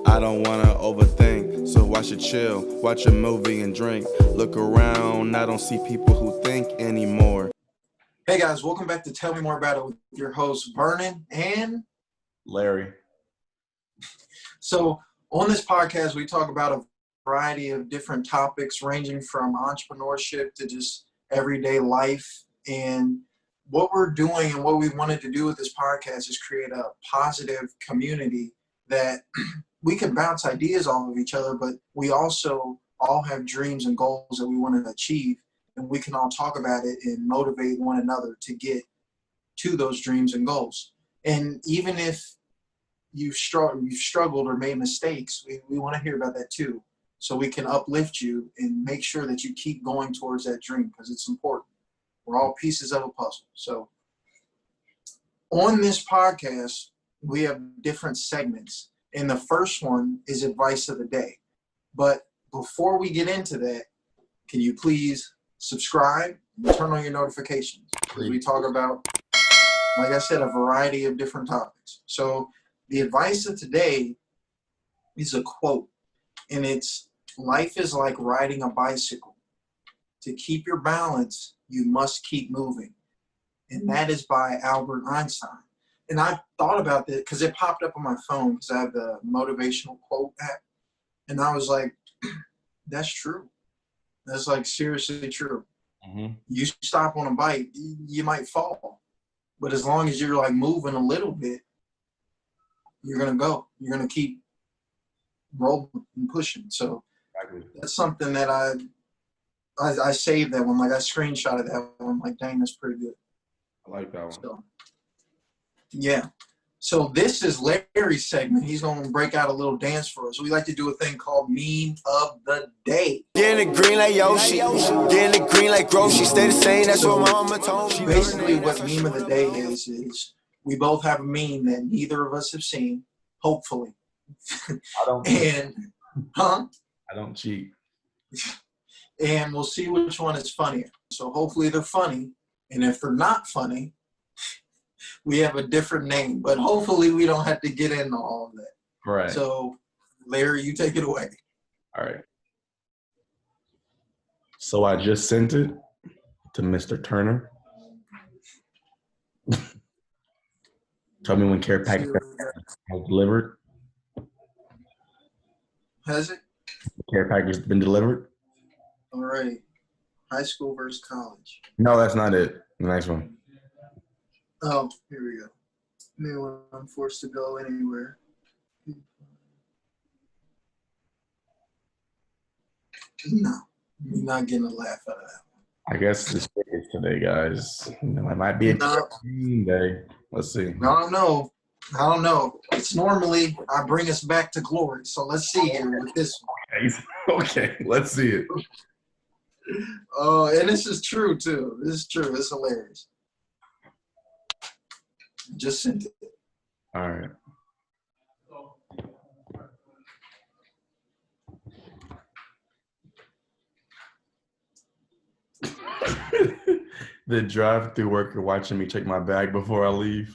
I don't wanna overthink, so I should chill, watch a movie and drink. Look around, I don't see people who think anymore. Hey guys, welcome back to Tell Me More About It with your host Vernon and Larry. So on this podcast we talk about a variety of different topics ranging from entrepreneurship to just everyday life. And what we're doing and what we wanted to do with this podcast is create a positive community that we can bounce ideas off of each other, but we also all have dreams and goals that we want to achieve, and we can all talk about it and motivate one another to get to those dreams and goals. And even if you've struggled or made mistakes, we want to hear about that too, so we can uplift you and make sure that you keep going towards that dream, because it's important. We're all pieces of a puzzle. So on this podcast, we have different segments. And the first one is advice of the day. But before we get into that, can you please subscribe and turn on your notifications? Because we talk about, like I said, a variety of different topics. So the advice of today is a quote, and it's, "Life is like riding a bicycle. To keep your balance, you must keep moving." And that is by Albert Einstein. And I thought about that because it popped up on my phone because I have the motivational quote app. And I was like, that's true. That's like seriously true. Mm-hmm. You stop on a bike, you might fall. But as long as you're like moving a little bit, you're going to go. You're going to keep rolling and pushing. So that's something that I saved that one. Like I screenshotted that one. I'm like, dang, that's pretty good. I like that one. So, yeah. So this is Larry's segment. He's going to break out a little dance for us. We like to do a thing called Meme of the Day. Getting the green like Yoshi, getting the green like Groshi, stay the same, that's what my mama told me. Basically what Meme of the Day is we both have a meme that neither of us have seen, hopefully. I don't. And, I don't cheat. And we'll see which one is funnier. So hopefully they're funny. And if they're not funny, we have a different name. But hopefully we don't have to get into all of that. Right. So, Larry, you take it away. All right. So I just sent it to Mr. Turner. Tell me when care package has delivered. Has it? Care package been delivered? All right. High school versus college. No, that's not it. The next one. Oh, here we go. Me when I'm forced to go anywhere. No, you're not getting a laugh out of that one. I guess this is today, guys. It might be a day. Let's see. I don't know. It's normally I bring us back to glory. So let's see here with this one. Okay, let's see it. Oh, and this is true too. This is true. It's hilarious. Just sent it. All right. The drive-through worker watching me check my bag before I leave.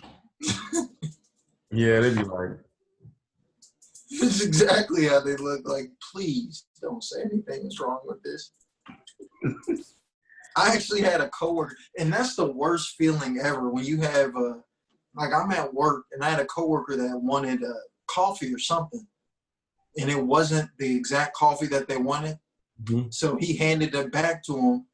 Yeah, they'd be like. This is exactly how they look. Like, please don't say anything is wrong with this. I actually had a coworker, and that's the worst feeling ever when you have like I'm at work and I had a coworker that wanted coffee or something, and it wasn't the exact coffee that they wanted. Mm-hmm. So he handed it back to him.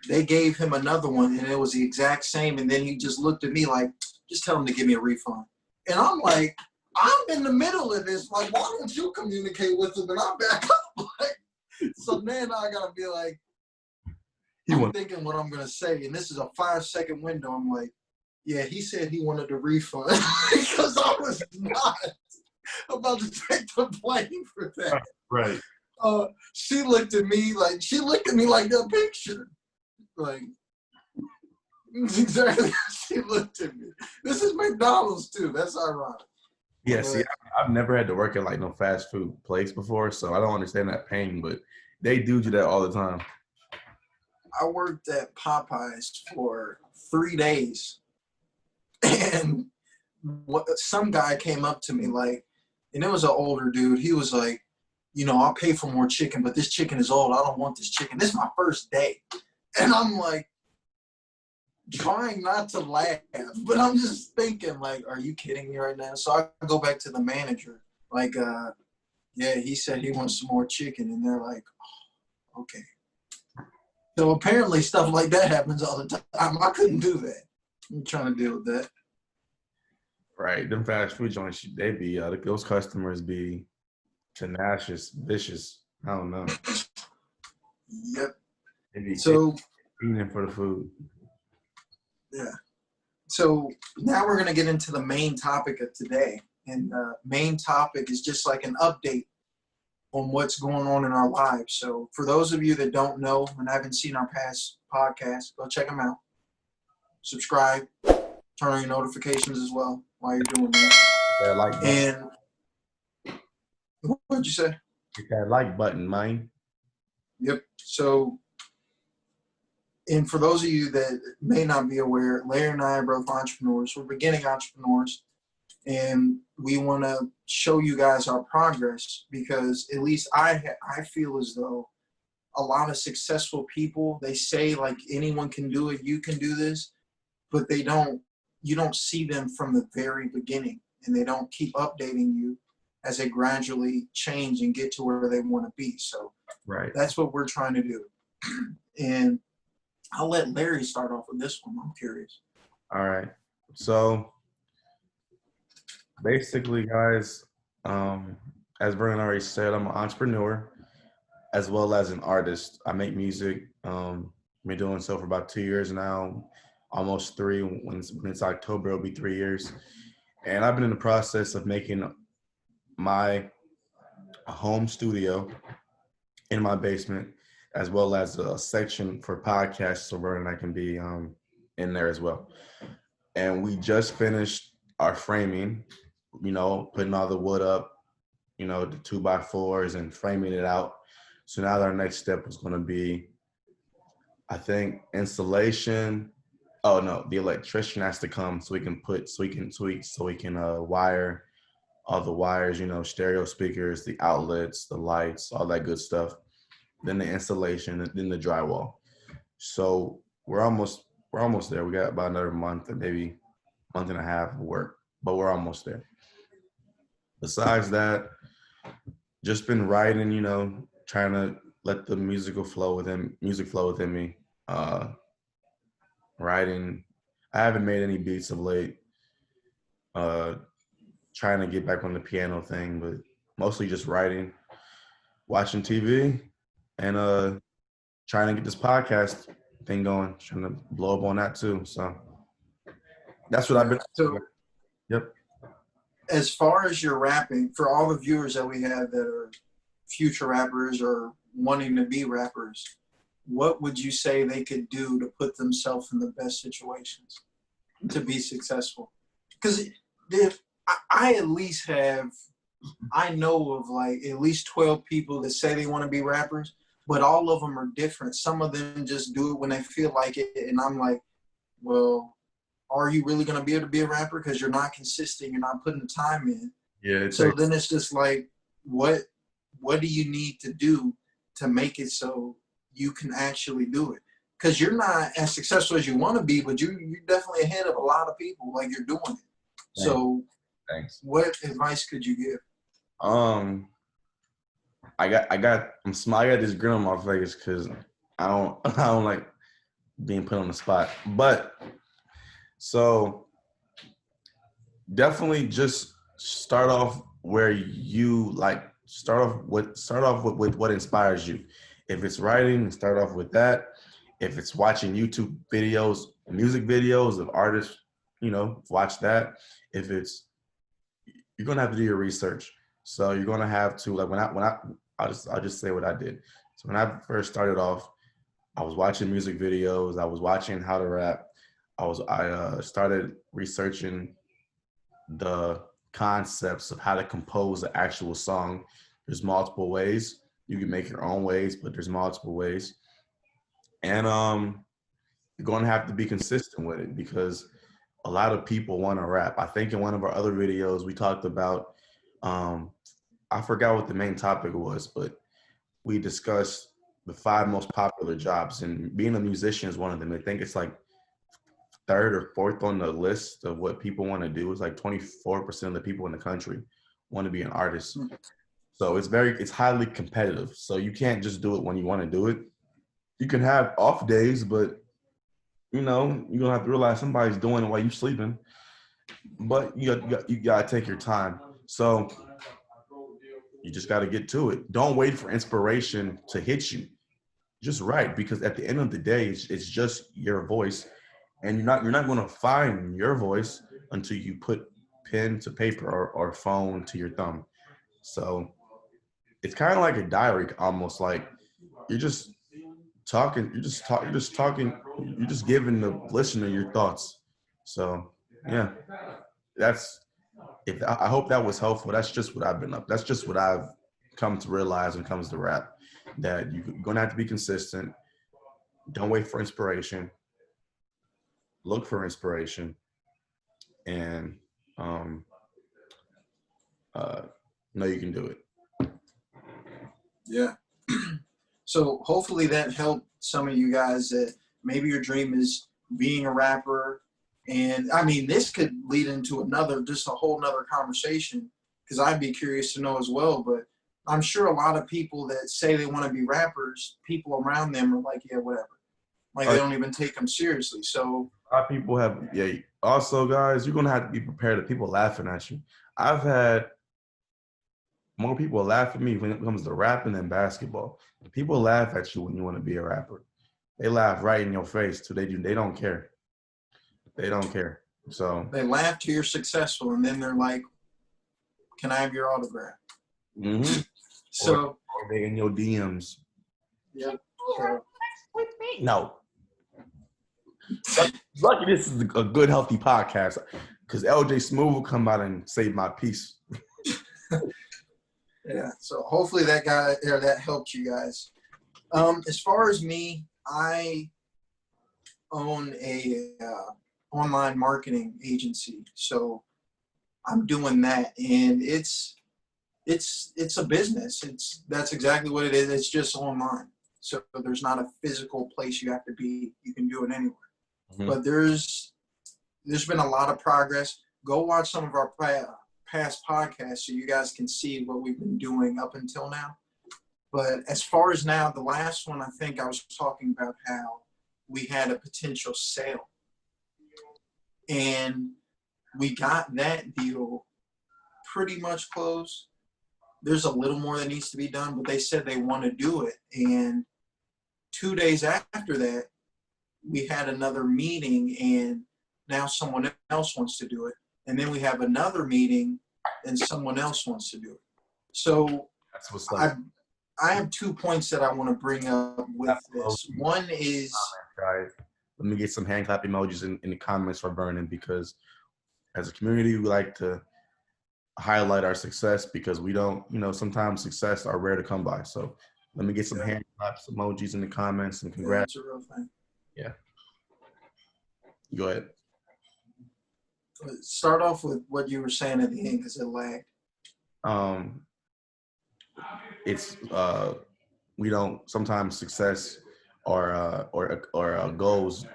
They gave him another one, and it was the exact same. And then he just looked at me like, just tell him to give me a refund. And I'm like, I'm in the middle of this. Like, why don't you communicate with him? And I'm back up. Like, so then I got to be like, I'm thinking what I'm going to say. And this is a 5-second window. I'm like, yeah, he said he wanted a refund. Because I was not about to take the blame for that. Right. She looked at me like that picture. Like, exactly how she looked at me. This is McDonald's too. That's ironic. Yeah, see, I've never had to work at like no fast food place before, so I don't understand that pain, but they do that all the time. I worked at Popeyes for 3 days, and some guy came up to me like, and it was an older dude. He was like, I'll pay for more chicken, but this chicken is old. I don't want this chicken. This is my first day. And I'm like, trying not to laugh, but I'm just thinking, like, are you kidding me right now? So I go back to the manager, like, yeah, he said he wants some more chicken. And they're like, oh, okay. So apparently stuff like that happens all the time. I couldn't do that. I'm trying to deal with that. Right. Them fast food joints, they be, those customers be tenacious, vicious. I don't know. Yep. They be So, eating for the food. yeah. So now we're going to get into the main topic of today. And the main topic is just like an update on what's going on in our lives. So for those of you that don't know and haven't seen our past podcasts, go check them out. Subscribe, turn on your notifications as well while you're doing that. That like button. And what'd you say? Hit that like button, man. Yep. So, and for those of you that may not be aware, Larry and I are both entrepreneurs. We're beginning entrepreneurs. And we want to show you guys our progress because at least I feel as though a lot of successful people, they say like anyone can do it, you can do this, but you don't see them from the very beginning, and they don't keep updating you as they gradually change and get to where they want to be. So right. That's what we're trying to do. And I'll let Larry start off with this one. I'm curious. All right. So basically, guys, as Vernon already said, I'm an entrepreneur as well as an artist. I make music. Been doing so for about 2 years now, almost 3. When it's October, it'll be 3 years. And I've been in the process of making my home studio in my basement, as well as a section for podcasts so Vernon and I can be in there as well. And we just finished our framing, putting all the wood up, the 2x4s and framing it out. So now our next step was going to be, I think, installation. Oh no, the electrician has to come so we can wire all the wires, stereo speakers, the outlets, the lights, all that good stuff. Then the installation, and then the drywall. So we're almost there. We got about another month or maybe month and a half of work, but we're almost there. Besides that, just been writing, trying to let the music flow within me. Writing. I haven't made any beats of late. Trying to get back on the piano thing, but mostly just writing, watching TV, and trying to get this podcast thing going. Trying to blow up on that too. So that's what I've been. So, yep. As far as your rapping, for all the viewers that we have that are future rappers or wanting to be rappers, what would you say they could do to put themselves in the best situations to be successful? Because I at least I know of like at least 12 people that say they want to be rappers, but all of them are different. Some of them just do it when they feel like it. And I'm like, well, are you really going to be able to be a rapper? Because you're not consistent. You're not putting the time in. Yeah. So then it's just like, what do you need to do to make it so you can actually do it? Because you're not as successful as you want to be, but you're definitely ahead of a lot of people. Like you're doing it. Thanks. So Thanks. What advice could you give? I got this grin on my face because I don't like being put on the spot. But so definitely just start off where you like. Start off with what inspires you. If it's writing, start off with that. If it's watching YouTube videos, music videos of artists, watch that. If it's, you're gonna have to do your research. So you're gonna have to I'll just say what I did. So when I first started off, I was watching music videos. I was watching how to rap. I started researching the concepts of how to compose an actual song. There's multiple ways. You can make your own ways, but there's multiple ways. And you're going to have to be consistent with it because a lot of people want to rap. I think in one of our other videos, we talked about Um, I forgot what the main topic was, but we discussed the 5 most popular jobs, and being a musician is one of them. I think it's like third or fourth on the list of what people want to do. It's like 24% of the people in the country want to be an artist. So it's highly competitive. So you can't just do it when you want to do it. You can have off days, but you're gonna have to realize somebody's doing it while you're sleeping. But you gotta take your time. So you just gotta get to it. Don't wait for inspiration to hit you. Just write, because at the end of the day, it's just your voice, and you're not going to find your voice until you put pen to paper or phone to your thumb. So it's kind of like a diary, almost like you're just talking, you're just giving the listener your thoughts. So yeah, that's if I hope that was helpful. That's just what I've been up. That's just what I've come to realize when it comes to rap. That you're gonna have to be consistent. Don't wait for inspiration. Look for inspiration, and um, know you can do it. Yeah. So hopefully that helped some of you guys that maybe your dream is being a rapper. And I mean, this could lead into just a whole nother conversation, because I'd be curious to know as well. But I'm sure a lot of people that say they want to be rappers, people around them are like, yeah, whatever. Like they don't even take them seriously. So A lot of people have, yeah. Also, guys, you're gonna have to be prepared of people laughing at you. I've had more people laugh at me when it comes to rapping than basketball. People laugh at you when you want to be a rapper. They laugh right in your face too. They do. They don't care. They don't care. So they laugh till you're successful, and then they're like, can I have your autograph? mm-hmm. So or they in your DMs. yeah. So, With me? No. Lucky this is a good, healthy podcast, because LJ Smooth will come out and save my peace. yeah. So hopefully that helped you guys. As far as me, I own a online marketing agency, so I'm doing that, and it's a business. That's exactly what it is. It's just online, so there's not a physical place you have to be. You can do it anywhere. Mm-hmm. But there's been a lot of progress. Go watch some of our past podcasts so you guys can see what we've been doing up until now. But as far as now, the last one, I think I was talking about how we had a potential sale. And we got that deal pretty much closed. There's a little more that needs to be done, but they said they want to do it. And 2 days after that, we had another meeting, and now someone else wants to do it. And then we have another meeting, and someone else wants to do it. So that's what's up. I have 2 points that I want to bring up with this. One is, guys, let me get some hand clap emojis in the comments for Vernon, because as a community, we like to highlight our success, because we don't, sometimes success are rare to come by. So let me get some hand claps emojis in the comments, and congrats. That's a real thing. Yeah. Go ahead. Start off with what you were saying at the end, because it lagged. It's we don't sometimes success or goals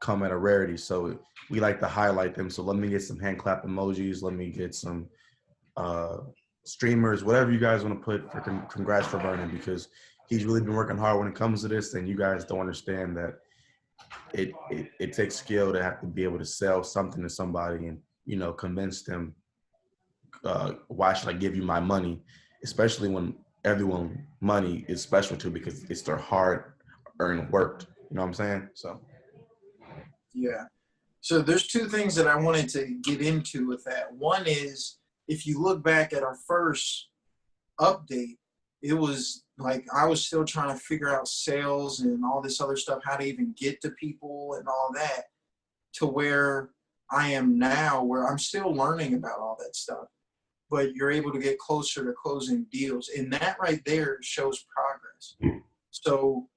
come at a rarity, so we like to highlight them. So let me get some hand clap emojis. Let me get some streamers, whatever you guys want to put for congrats for Vernon, because he's really been working hard when it comes to this, and you guys don't understand that it takes skill to have to be able to sell something to somebody and convince them, why should I give you my money, especially when everyone money is special to, because it's their hard earned work. You know what I'm saying? So yeah. So there's 2 things that I wanted to get into with that. One is, if you look back at our first update, it was like I was still trying to figure out sales and all this other stuff, how to even get to people and all that, to where I am now, where I'm still learning about all that stuff. But you're able to get closer to closing deals. And that right there shows progress. So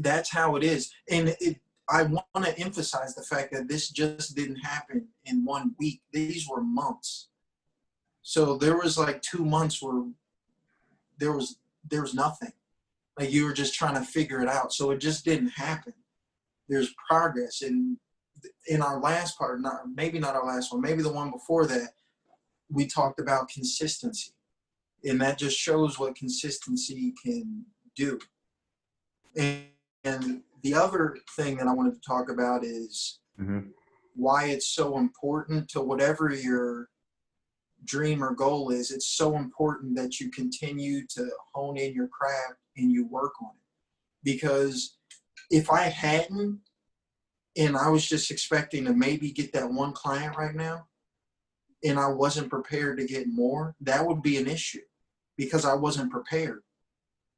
that's how it is. And I want to emphasize the fact that this just didn't happen in 1 week. These were months. So there was like 2 months where there was nothing. Like you were just trying to figure it out. So it just didn't happen. There's progress. And in our last part, maybe not our last one, maybe the one before that, we talked about consistency. And that just shows what consistency can do. And the other thing that I wanted to talk about is why it's so important to whatever your dream or goal is. It's so important that you continue to hone in your craft and you work on it. Because if I hadn't, and I was just expecting to maybe get that one client right now, and I wasn't prepared to get more, that would be an issue because I wasn't prepared.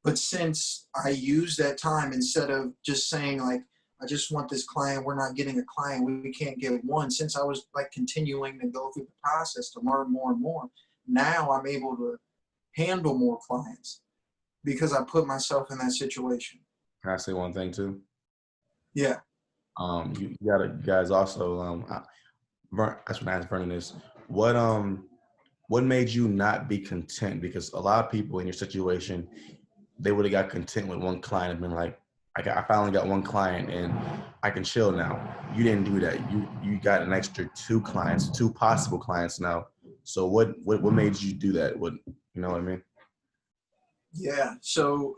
But since I used that time, instead of just saying like, I just want this client, we're not getting a client, we can't get one, since I was like continuing to go through the process to learn more and more, now I'm able to handle more clients because I put myself in that situation. Can I say one thing too? Yeah. You guys also, that's what I asked Vernon is, what made you not be content? Because a lot of people in your situation, they would have got content with one client and been like, I finally got one client and I can chill now. You didn't do that. You got an extra two possible clients now. So what made you do that? What, you know what I mean? Yeah. So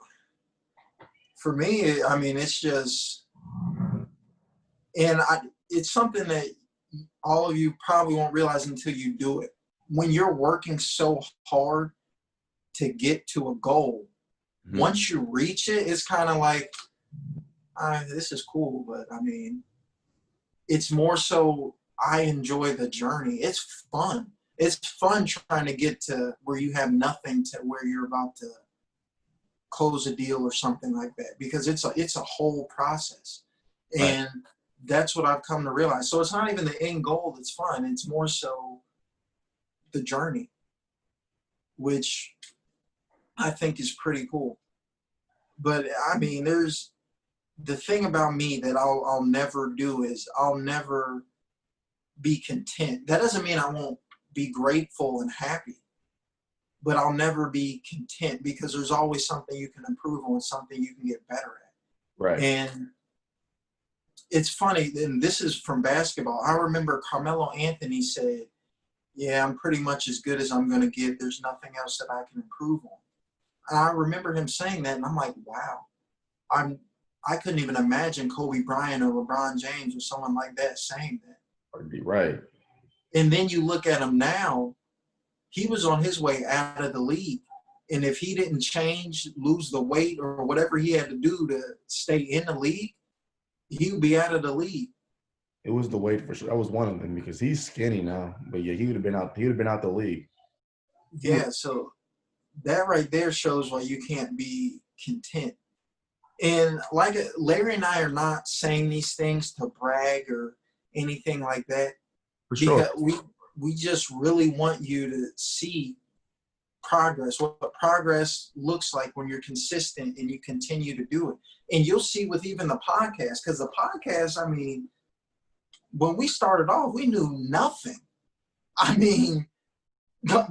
for me, I mean, it's just, and it's something that all of you probably won't realize until you do it. When you're working so hard to get to a goal, once you reach it, it's kind of like, this is cool, but I mean, it's more so I enjoy the journey. It's fun. It's fun trying to get to where you have nothing to where you're about to close a deal or something like that, because it's a whole process. And right. That's what I've come to realize. So it's not even the end goal that's fun. It's more so the journey, which I think is pretty cool. But I mean, there's the thing about me that I'll never do is I'll never be content. That doesn't mean I won't be grateful and happy, but I'll never be content because there's always something you can improve on, something you can get better at. Right. And it's funny, and this is from basketball. I remember Carmelo Anthony said, yeah, I'm pretty much as good as I'm going to get. There's nothing else that I can improve on. And I remember him saying that, and I'm like, wow. I couldn't even imagine Kobe Bryant or LeBron James or someone like that saying that. Right. And then you look at him now, he was on his way out of the league. And if he didn't change, lose the weight or whatever he had to do to stay in the league, he would be out of the league. It was the weight for sure. That was one of them because he's skinny now. But yeah, he would have been out the league. Yeah, so that right there shows why you can't be content. And like Larry and I are not saying these things to brag or anything like that. For sure. Because we just really want you to see progress, what progress looks like when you're consistent and you continue to do it. And you'll see with even the podcast, because the podcast, I mean, when we started off, we knew nothing. I mean,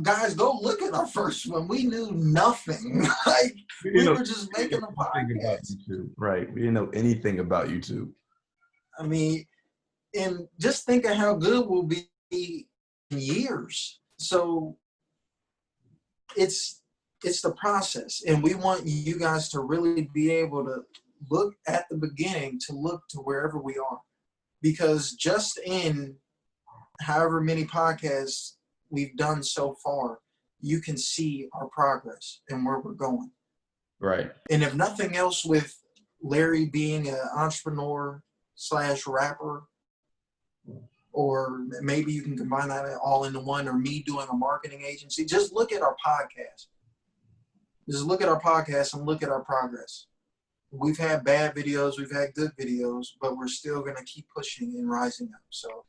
guys, go look at our first one. We knew nothing. Like we were just making a podcast. Right. We didn't know anything about YouTube. I mean, and just think of how good we'll be in years. So it's the process, and we want you guys to really be able to look at the beginning to look to wherever we are, because just in however many podcasts we've done so far, you can see our progress and where we're going. Right. And if nothing else, with Larry being an entrepreneur / rapper, or maybe you can combine that all into one, or me doing a marketing agency, just look at our podcast. Just look at our podcast and look at our progress. We've had bad videos, we've had good videos, but we're still going to keep pushing and rising up. So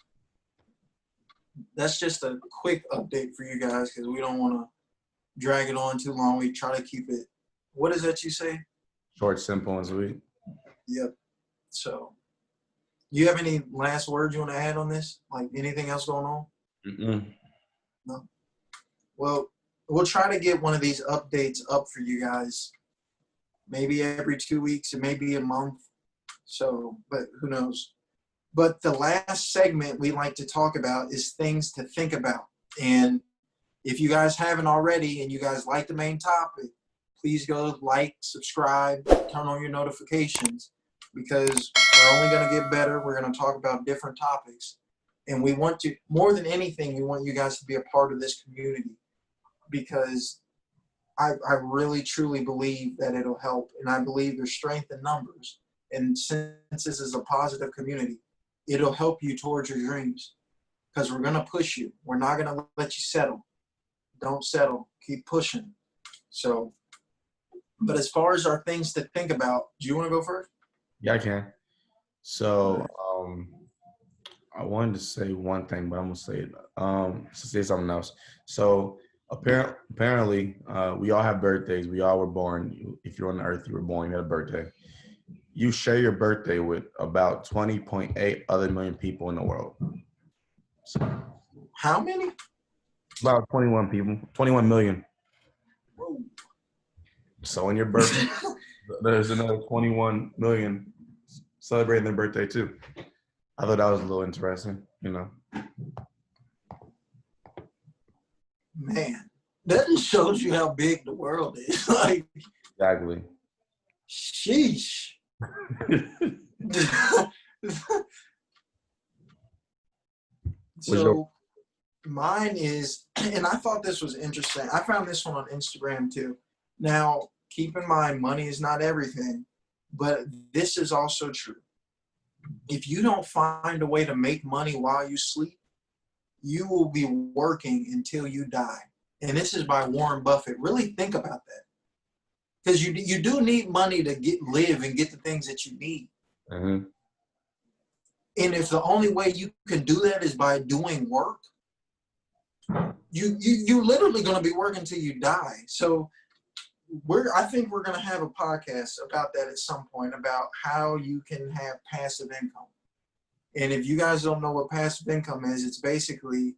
that's just a quick update for you guys, because we don't want to drag it on too long. We try to keep it, what is that you say? Short, simple, and sweet. Yep. So you have any last words you want to add on this? Like anything else going on? Mm-mm. No? Well, we'll try to get one of these updates up for you guys. Maybe every 2 weeks, and maybe a month. So, but who knows? But the last segment we like to talk about is things to think about. And if you guys haven't already and you guys like the main topic, please go like, subscribe, turn on your notifications, because we're only going to get better. We're going to talk about different topics. And we want to, more than anything, we want you guys to be a part of this community, because I really, truly believe that it'll help. And I believe there's strength in numbers. And since this is a positive community, it'll help you towards your dreams, because we're going to push you. We're not going to let you settle. Don't settle. Keep pushing. So, but as far as our things to think about, do you want to go first? Yeah, I can. So I wanted to say one thing, but I'm gonna say something else. So apparently, we all have birthdays. We all were born. If you're on the earth, you were born. You had a birthday. You share your birthday with about 20.8 other million people in the world. So How many? about 21 people, 21 million. Whoa. So on your birthday, there's another 21 million celebrating their birthday too. I thought that was a little interesting, you know. Man, that just shows you how big the world is. Like, Exactly. sheesh. So mine is, and I thought this was interesting. I found this one on Instagram too. Now, keep in mind, money is not everything, but this is also true. If you don't find a way to make money while you sleep, you will be working until you die. And this is by Warren Buffett. Really think about that. Because you do need money to live and get the things that you need. Mm-hmm. And if the only way you can do that is by doing work, you're literally going to be working until you die. So I think we're going to have a podcast about that at some point, about how you can have passive income. And if you guys don't know what passive income is, it's basically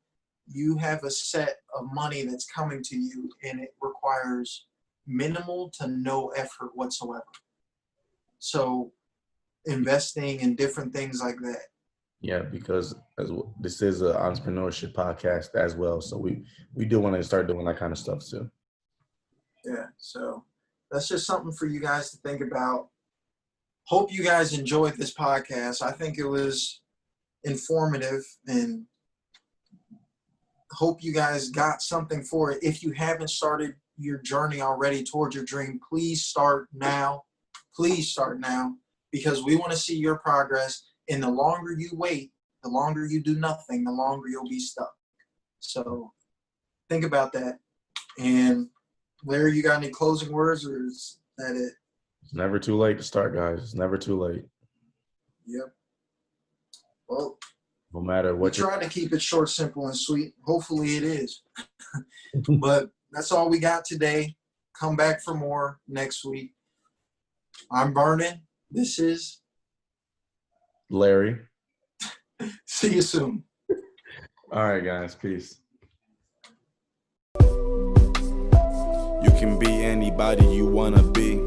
you have a set of money that's coming to you, and it requires minimal to no effort whatsoever. So investing in different things like that. Yeah, because this is an entrepreneurship podcast as well, so we do want to start doing that kind of stuff too. Yeah, so that's just something for you guys to think about. Hope you guys enjoyed this podcast. I think it was informative, and hope you guys got something for it. If you haven't started your journey already towards your dream, please start now. Please start now, because we want to see your progress. And the longer you wait, the longer you do nothing, the longer you'll be stuck. So think about that. And Larry, you got any closing words, or is that it? It's never too late to start, guys. It's never too late. Yep. Well, No matter we what try to keep it short, simple, and sweet. Hopefully it is. But that's all we got today. Come back for more next week. I'm Vernon. This is Larry. See you soon. All right, guys. Peace. You can be anybody you wanna be.